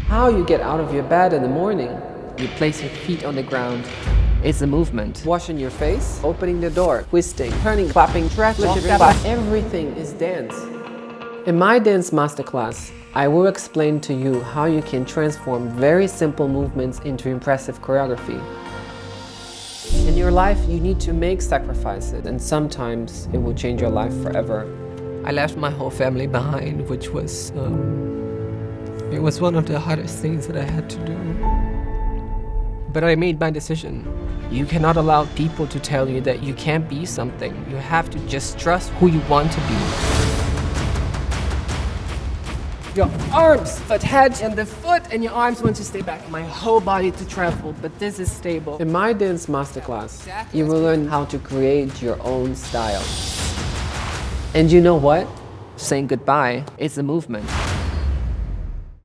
How you get out of your bed in the morning. You place your feet on the ground. It's a movement. Washing your face, opening the door, twisting, turning, clapping, stretching, everything is dance. In my Dance Masterclass, I will explain to you how you can transform very simple movements into impressive choreography. In your life, you need to make sacrifices, and sometimes it will change your life forever. I left my whole family behind, which was, it was one of the hardest things that I had to do. But I made my decision. You cannot allow people to tell you that you can't be something. You have to just trust who you want to be. Your arms, foot, head, and the foot and your arms want to stay back. My whole body to travel, but this is stable. In my Dance Masterclass, you will learn how to create your own style. And you know what? Saying goodbye is a movement.